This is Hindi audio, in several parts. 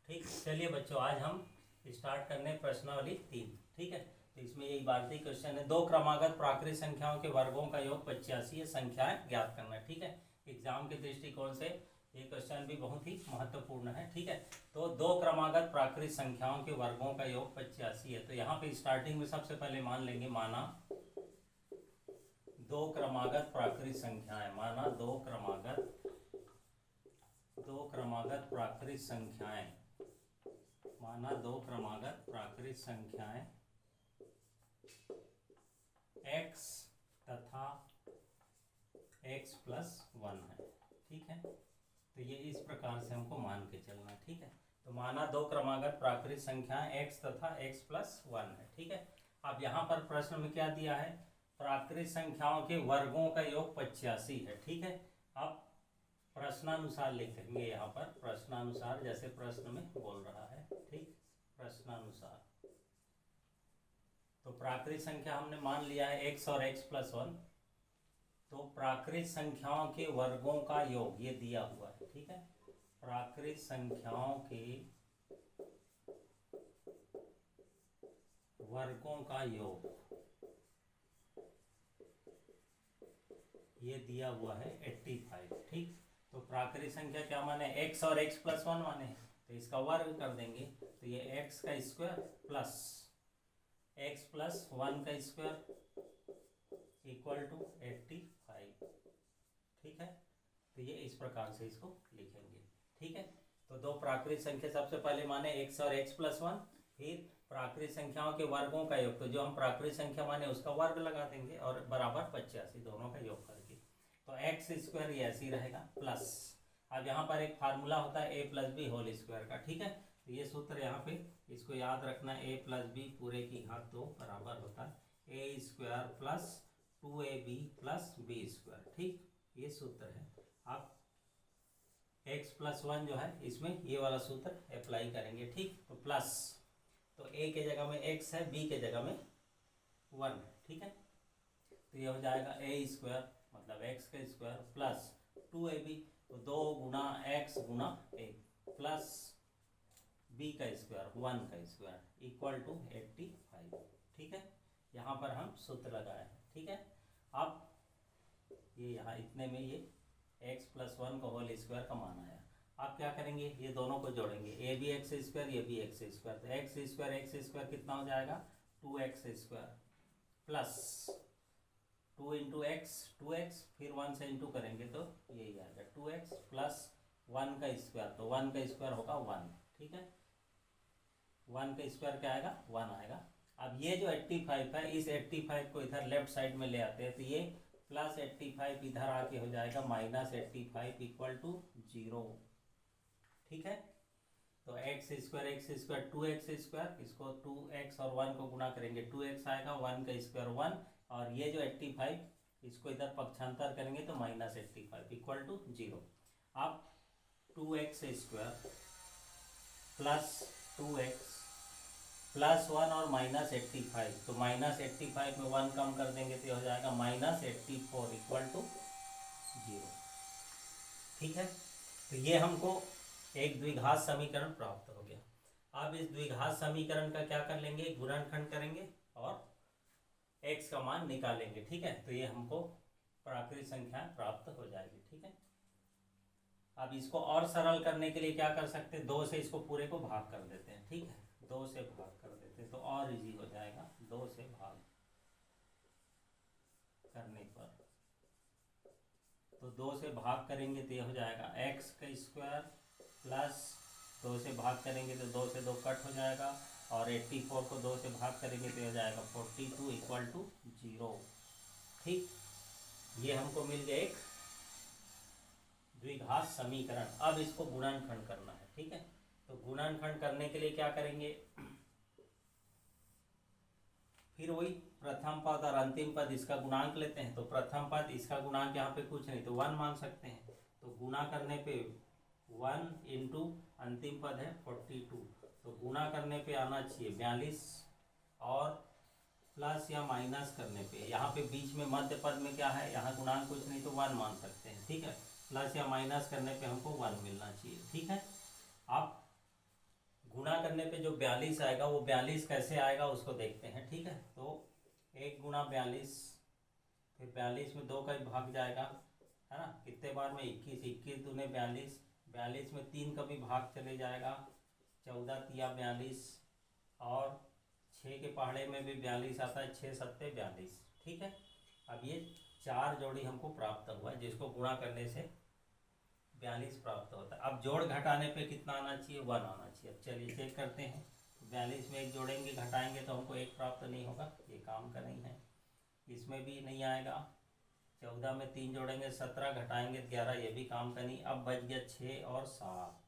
ठीक, चलिए बच्चों, आज हम स्टार्ट करने प्रश्नावली 3। ठीक है, तो इसमें यही भारतीय क्वेश्चन है, दो क्रमागत प्राकृतिक संख्याओं के वर्गों का योग 85 है, संख्याएं ज्ञात करना। ठीक है, एग्जाम के दृष्टिकोण से ये क्वेश्चन भी बहुत ही महत्वपूर्ण है। ठीक है, तो दो क्रमागत प्राकृतिक संख्याओं के वर्गों का योग 85 है। तो यहाँ पे स्टार्टिंग में सबसे पहले मान लेंगे, माना दो क्रमागत प्राकृतिक संख्याएं, माना दो क्रमागत प्राकृतिक संख्याएं, माना दो क्रमागत प्राकृतिक संख्याएं x तथा x प्लस 1 है। ठीक है, तो ये इस प्रकार से हमको मान के चलना है। ठीक है, तो माना दो क्रमागत प्राकृतिक संख्याएं x तथा x प्लस 1 है। ठीक है, अब यहाँ पर प्रश्न में क्या दिया है, प्राकृतिक संख्याओं के वर्गों का योग 85 है। ठीक है, अब प्रश्नानुसार लिखेंगे यहाँ पर, प्रश्नानुसार जैसे प्रश्न में बोल रहा है। ठीक, प्रश्नानुसार तो प्राकृतिक संख्या हमने मान लिया है x और x प्लस 1, तो प्राकृतिक संख्याओं के वर्गों का योग ये दिया हुआ है। ठीक है, प्राकृतिक संख्याओं के वर्गों का योग ये दिया हुआ है 85। ठीक, तो प्राकृतिक संख्या क्या माने, x और x प्लस 1 माने, तो इसका वर्ग कर देंगे, तो ये x का स्क्वायर प्लस x प्लस 1 का स्क्वायर इक्वल टू 85। ठीक है, तो ये इस प्रकार से इसको लिखेंगे। ठीक है, तो दो प्राकृतिक संख्या सबसे पहले माने x और x प्लस 1, फिर प्राकृतिक संख्याओं के वर्गों का योग, तो जो हम प्राकृतिक संख्या माने उसका वर्ग लगा देंगे और बराबर 85, दोनों का योग करके, तो एक्स स्क्वायर ये ऐसे ही रहेगा प्लस। अब यहाँ पर एक फार्मूला होता है a plus B whole square का। ठीक है, तो ये सूत्र यहाँ पे इसको याद रखना, a प्लस बी पूरे की घात 2 बराबर होता है a square plus 2ab plus B square. ठीक, ये सूत्र है। अब x प्लस 1 जो है इसमें ये वाला सूत्र अप्लाई करेंगे। ठीक, तो प्लस, तो a के जगह में x है, b के जगह में 1। ठीक है, तो ये हो जाएगा a स्क्वायर मतलब x का स्क्वायर प्लस 2ab, तो 2 गुना x Guna a plus b का स्क्वायर 1 का स्क्वायर इक्वल टू 85। ठीक है, यहाँ पर हम सूत्र लगाए हैं। ठीक है, अब ये यहाँ इतने में ये x प्लस 1 का होल स्क्वायर का मान आया। आप क्या करेंगे, ये दोनों को जोड़ेंगे, ए बी एक्स स्क्वायर, ये भी एक्स स्क्वायर, तो एक्स स्क्वायर कितना हो जाएगा 2x square plus 2 into x 2x, फिर 1 से इंटू करेंगे तो यही आएगा 2x प्लस 1 का स्क्वायर, तो 1 का स्क्वायर होगा 1। ठीक है, 1 का स्क्वायर क्या आएगा 1 आएगा। अब ये जो 85 है, इस 85 को इधर लेफ्ट साइड में ले आते हैं, तो ये प्लस 85 इधर आके हो जाएगा माइनस 85 इक्वल टू 0। ठीक है, तो एक्स स्क्वायर 2x स्क्वायर, इसको 2x और 1 को गुणा करेंगे 2x आएगा, 1 का स्क्वायर 1, और ये जो 85 इसको इधर पक्षांतर करेंगे तो माइनस 85 इक्वल टू 0। अब 2x square plus 2x plus 1 और माइनस 85, तो माइनस 85 में 1 कम कर देंगे तो हो जाएगा माइनस 84 इक्वल टू 0। ठीक है, तो ये हमको एक द्विघात समीकरण प्राप्त हो गया। अब इस द्विघात समीकरण का क्या कर लेंगे, गुणनखंड करेंगे और x का मान निकालेंगे। ठीक है, तो ये हमको प्राकृतिक संख्या प्राप्त हो जाएगी। ठीक है, अब इसको और सरल करने के लिए क्या कर सकते हैं, 2 से इसको पूरे को भाग कर देते हैं। ठीक है, 2 से भाग कर देते हैं तो और इजी हो जाएगा। 2 से भाग करने पर, तो 2 से भाग करेंगे तो ये हो जाएगा x का स्क्वायर प्लस 2 से भाग करेंगे तो 2 से 2 कट हो जाएगा, और 84 को 2 से भाग करेंगे तो हो जाएगा 42 इक्वल टू 0। ठीक, ये हमको मिल गया एक द्विघात समीकरण। अब इसको गुणनखंड करना है। ठीक है, तो गुणनखंड करने के लिए क्या करेंगे, फिर वही प्रथम पद और अंतिम पद इसका गुणांक लेते हैं, तो प्रथम पद इसका गुणांक यहाँ पे कुछ नहीं तो 1 मान सकते हैं, तो गुणा करने पे 1 इंटू अंतिम पद है 42, तो गुणा करने पे आना चाहिए 42, और प्लस या माइनस करने पे, यहाँ पे बीच में मध्य पद में क्या है, यहाँ गुणांक कुछ नहीं तो 1 मान सकते हैं। ठीक है, प्लस या माइनस करने पे हमको 1 मिलना चाहिए। ठीक है, अब गुणा करने पे जो 42 आएगा वो 42 कैसे आएगा उसको देखते हैं, ठीक है। तो 1 गुणा 42, फिर 42 में 2 का भाग जाएगा, है ना, कितने बार में 21, 21 दूने 42, 42 में 3 का भी भाग चले जाएगा, 14 तिया 42, और 6 के पहाड़े में भी 42 आता है, 6 सत्ते 42, ठीक है। अब ये 4 जोड़ी हमको प्राप्त हुआ है, जिसको गुणा करने से 42 प्राप्त होता है। अब जोड़ घटाने पे कितना आना चाहिए, 1 आना चाहिए। अब चलिए चेक करते हैं, 42 में 1 जोड़ेंगे घटाएंगे तो हमको 1 प्राप्त नहीं होगा, ये काम का नहीं है। इसमें भी नहीं आएगा, 14 में 3 जोड़ेंगे 17, घटाएंगे 11, ये भी काम का नहीं। अब बच गया 6 और 7,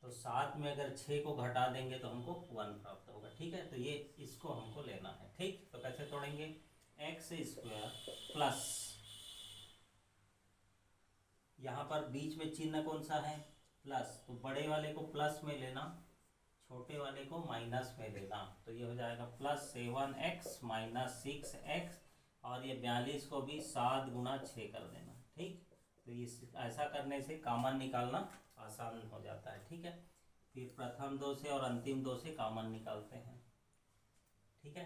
तो 7 में अगर 6 को घटा देंगे तो हमको 1 प्राप्त होगा, ठीक है। तो ये इसको हमको लेना है, ठीक। तो कैसे तोड़ेंगे, एक्स स्क्वायर प्लस, यहाँ पर बीच में चिन्ह कौन सा है, प्लस, तो बड़े वाले को प्लस में लेना, छोटे वाले को माइनस में लेना, तो ये हो जाएगा प्लस 7x माइनस 6x, और ये 42 को भी 7 गुणा 6 कर देना, ठीक। तो ये ऐसा करने से कॉमन निकालना आसान हो जाता है, ठीक है। फिर प्रथम 2 से और अंतिम 2 से कॉमन निकालते हैं, ठीक है।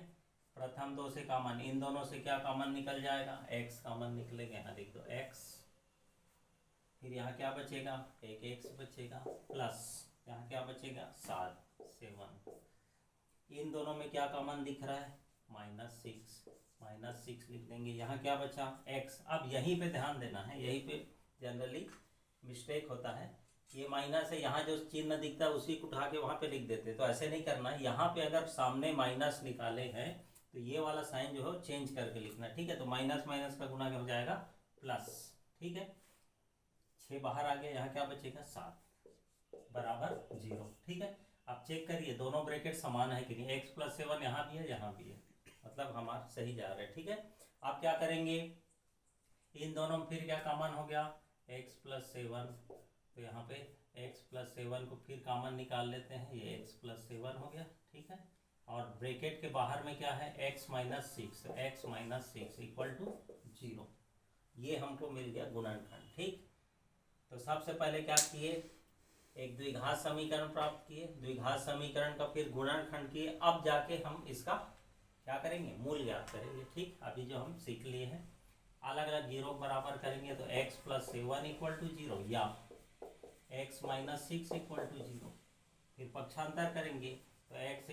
प्रथम 2 से कॉमन, इन दोनों से क्या कॉमन निकल जाएगा, x कॉमन निकलेगा, यहाँ देख दो x, फिर यहाँ क्या बचेगा, एक x बचेगा, प्लस यहाँ क्या बचेगा 7, 7, इन दोनों में क्या कॉमन दिख रहा है, -6 लिख देंगे। यहाँ क्या बचा, x। अब यहीं पे ध्यान देना है, यहीं पे जनरली मिस्टेक होता है, ये माइनस है, यहाँ जो चिन्ह दिखता है उसी को उठा के वहाँ पे लिख देते हैं, तो ऐसे नहीं करना है। यहाँ पे अगर सामने माइनस निकाले हैं तो ये वाला साइन जो है चेंज करके लिखना, ठीक है। तो माइनस माइनस का गुना क्या हो जाएगा, प्लस, ठीक है। 6 बाहर आ गया, यहाँ क्या बचेगा 7 बराबर 0, ठीक है। अब चेक करिए दोनों ब्रैकेट समान है कि नहीं, x + 7 यहाँ भी है यहाँ भी है, मतलब हमारा सही जा रहा है, ठीक है। आप क्या करेंगे, इन दोनों में फिर क्या कॉमन हो गया, x + 7, तो यहाँ पे x + 7 को फिर कॉमन निकाल लेते हैं, ये x + 7 हो गया, ठीक है। और ब्रैकेट के बाहर में क्या है, x - 6, x - 6 = 0, ये हमको मिल गया गुणनखंड, ठीक। तो सबसे पहले क्या किए, एक द्विघात समीकरण प्राप्त किए, द्विघात समीकरण का फिर गुणनखंड किए। अब जाके हम इसका क्या करेंगे, मूल ज्ञात करेंगे, ठीक। अभी जो हम सीख लिए हैं, अलग अलग जीरो बराबर करेंगे, तो x + 7 = 0 या x - 6 = 0। फिर पक्षांतर करेंगे तो x =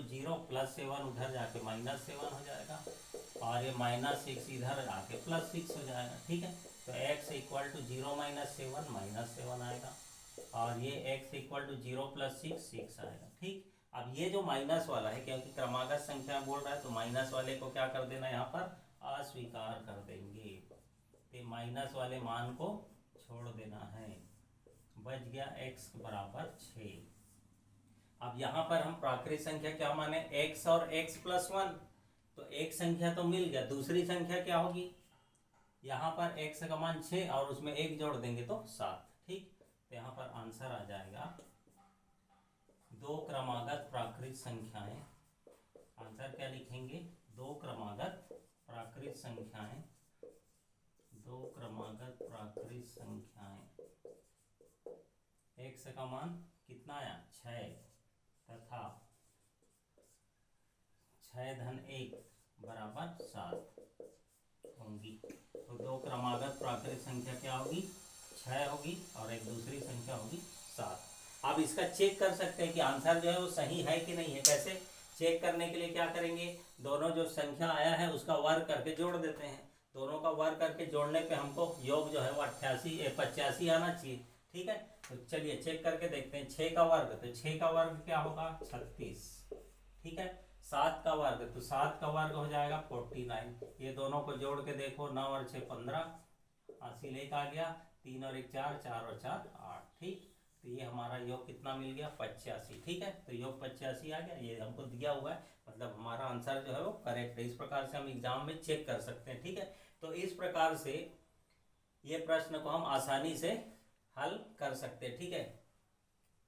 0 + 7 उधर जाके -7 हो जाएगा, और ये -6 इधर आके +6 हो जाएगा, ठीक है। तो x = 0 - 7 -7 आएगा, और ये x = 0 + 6 6 आएगा, ठीक। अब ये जो माइनस वाला है, क्योंकि क्रमागत संख्या बोल रहा है, तो माइनस वाले को क्या कर देना, यहाँ पर अस्वीकार कर देंगे, तो माइनस वाले मान को छोड़ देना है, बच गया x = 6। अब यहाँ पर हम प्राकृत संख्या क्या माने, x और x + 1, तो एक संख्या तो मिल गया, दूसरी संख्या क्या होगी, यहाँ पर x का मान 6 और उसमें 1 जोड़ देंगे तो 7, ठीक। तो यहाँ पर आंसर आ जाएगा 2 क्रमागत प्राकृत संख्याएं, आंसर क्या लिखेंगे, 2 क्रमागत प्राकृत संख्याएं, 2 क्रमागत प्राकृत संख्याएं, x का मान कितना आया 6, तथा 6 - 1 = 7 होंगी। तो 2 क्रमागत प्राकृत संख्या क्या होगी, 6 होगी, और एक दूसरी संख्या होगी 7। अब इसका चेक कर सकते हैं कि आंसर जो है वो सही है कि नहीं है। कैसे चेक करने के लिए क्या करेंगे, दोनों जो संख्या आया है उसका वर्ग करके जोड़ देते हैं, दोनों का वर्ग करके जोड़ने पे हमको योग जो है वो 85 आना चाहिए, ठीक है। तो चलिए चेक करके देखते हैं, 6 का वर्ग, तो 6 का वर्ग क्या होगा 36, ठीक है। 7 का वर्ग, तो 7 का वर्ग हो जाएगा 49, ये दोनों को जोड़ के देखो, 9 और 6 15, 80 लेकर आ गया, 3 और 1 4, 4 और 4 8, ठीक। तो ये हमारा योग कितना मिल गया 85, ठीक है। तो योग 85 आ गया, ये हमको दिया हुआ है, मतलब हमारा आंसर जो है वो करेक्ट है। इस प्रकार से हम एग्जाम में चेक कर सकते हैं, ठीक है। तो इस प्रकार से ये प्रश्न को हम आसानी से हल कर सकते हैं, ठीक है।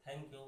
Thank you.